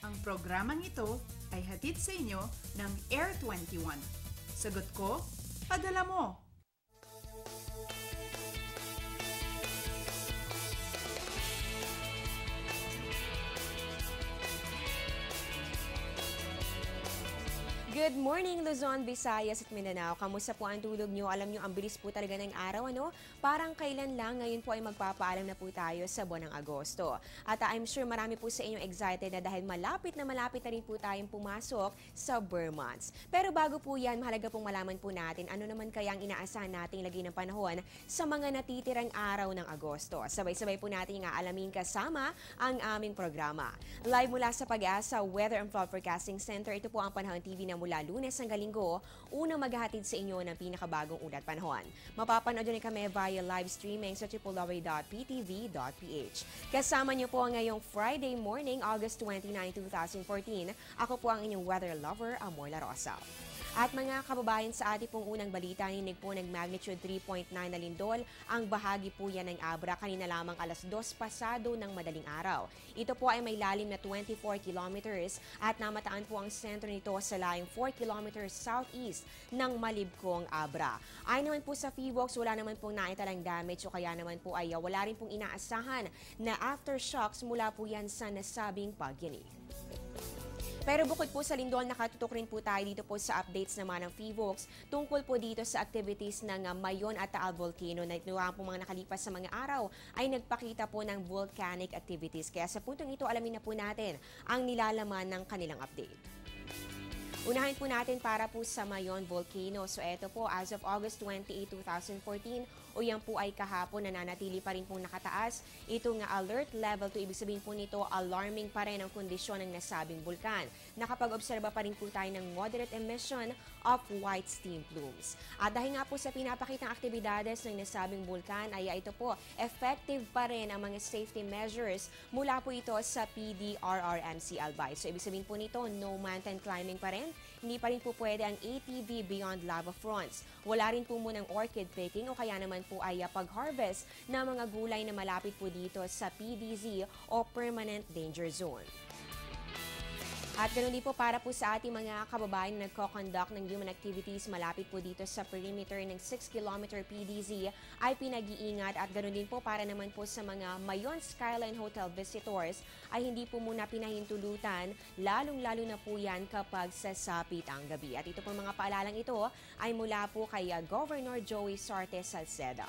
Ang programang ito ay hatid sa inyo ng Air 21. Sagot ko, padala mo! Good morning, Luzon, Visayas at Mindanao. Kamusta po ang tulog nyo? Alam nyo, ang bilis po talaga ng araw, ano? Parang kailan lang, ngayon po ay magpapaalam na po tayo sa buwan ng Agosto. At I'm sure marami po sa inyo excited na dahil malapit na rin po tayong pumasok sa Burr months. Pero bago po yan, mahalaga pong malaman po natin ano naman kaya ang inaasahan nating lagay ng panahon sa mga natitirang araw ng Agosto. Sabay-sabay po natin nga alamin kasama ang aming programa. Live mula sa Pag-asa Weather and Flood Forecasting Center, ito po ang Panahon TV na mula Lunes hanggang Linggo, unang maghahatid sa inyo ng pinakabagong ulat panahon. Mapapanood nyo kami via live streaming sa www.ptv.ph. Kasama nyo po ngayong Friday morning, August 29, 2014. Ako po ang inyong weather lover, Amor La Rosa. At mga kababayan, sa ating pong unang balita, ninig po ng magnitude 3.9 na lindol. Ang bahagi po yan ng Abra kanina lamang alas 2 pasado ng madaling araw. Ito po ay may lalim na 24 kilometers at namataan po ang sentro nito sa layong 4 kilometers southeast ng Malibkong, Abra. Ayon naman po sa PHIVOLCS, wala naman pong naitalang damage o kaya naman po ay wala rin pong inaasahan na aftershocks mula po yan sa nasabing pagyanig. Pero bukod po sa lindol, nakatutok rin po tayo dito po sa updates naman ng PHIVOLCS tungkol po dito sa activities ng Mayon at Taal Volcano na ito po mga nakalipas sa mga araw ay nagpakita po ng volcanic activities. Kaya sa puntong ito, alamin na po natin ang nilalaman ng kanilang update. Unahin po natin para po sa Mayon Volcano. So ito po, as of August 28, 2014, o yan po ay kahapon, nananatili pa rin pong nakataas. Ito nga alert level 2, ibig sabihin po nito, alarming pa rin ang kondisyon ng nasabing bulkan. Nakapag-obserba pa rin po tayo ng moderate emission of white steam plumes. At dahil nga po sa pinapakitang aktibidades ng nasabing bulkan, ay ito po, effective pa rin ang mga safety measures mula po ito sa PDRRMC Albay. So ibig sabihin po nito, no mountain climbing pa rin. Hindi pa rin po pwede ang ATV beyond lava fronts. Wala rin po munang orchid picking o kaya naman po ay pag-harvest ng mga gulay na malapit po dito sa PDZ o Permanent Danger Zone. At ganoon din po para po sa ating mga kababayan na nagko-conduct ng human activities malapit po dito sa perimeter ng 6-kilometer PDZ ay pinag-iingat at ganoon din po para naman po sa mga Mayon Skyline Hotel visitors ay hindi po muna pinahintulutan, lalong-lalo na po yan kapag sasapit ang gabi. At ito po mga paalalang ito ay mula po kay Governor Joey Sarte Salceda.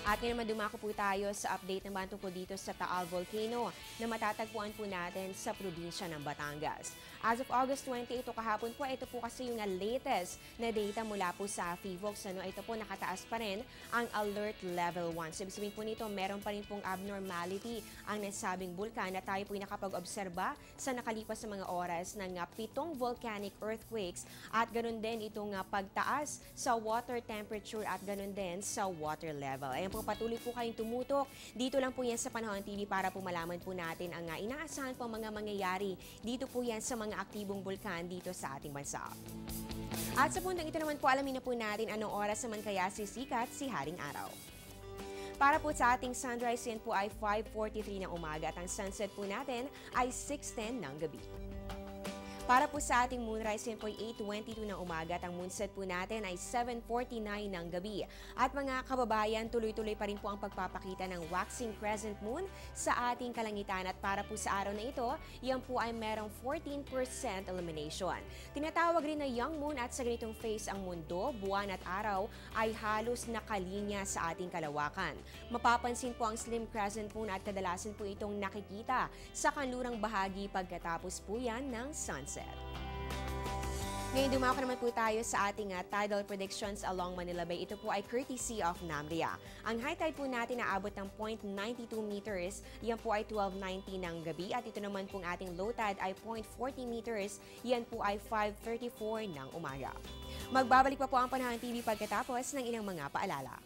At ngayon naman dumako po tayo sa update naman tungkol dito sa Taal Volcano na matatagpuan po natin sa probinsya ng Batangas. As of August 28, ito kahapon po, ito po kasi yung latest na data mula po sa PHIVOLCS. Ito po nakataas pa rin ang alert level 1. So ibig sabihin po nito, meron pa rin pong abnormality ang nasabing bulkan na tayo po nakapag-obserba sa nakalipas sa mga oras ng 7 volcanic earthquakes at ganun din itong pagtaas sa water temperature at ganun din sa water level. Ayan po, patuloy po kayong tumutok. Dito lang po yan sa Panahon TV para po malaman po natin ang inaasahan po mga mangyayari. Dito po yan sa mga aktibong bulkan dito sa ating bansa. At sa puntong ito naman po, alamin na po natin anong oras naman kaya sisikat si Haring Araw. Para po sa ating sunrise, yan po ay 5:43 ng umaga at ang sunset po natin ay 6:10 ng gabi. Para po sa ating moonrise, yan po ay 8:22 ng umaga at ang moonset po natin ay 7:49 ng gabi. At mga kababayan, tuloy-tuloy pa rin po ang pagpapakita ng waxing crescent moon sa ating kalangitan. At para po sa araw na ito, yan po ay merong 14% illumination. Tinatawag rin na young moon at sa ganitong phase ang mundo, buwan at araw ay halos nakalinya sa ating kalawakan. Mapapansin po ang slim crescent moon at kadalasan po itong nakikita sa kanlurang bahagi pagkatapos po yan ng sunset. Ngayon, dumako naman po tayo sa ating tidal predictions along Manila Bay. Ito po ay courtesy of NAMRIA. Ang high tide po natin naabot ng 0.92 meters. Yan po ay 12:90 ng gabi. At ito naman pong ating low tide ay 0.40 meters. Yan po ay 5:34 ng umaga. Magbabalik pa po ang Panahon TV pagkatapos ng ilang mga paalala.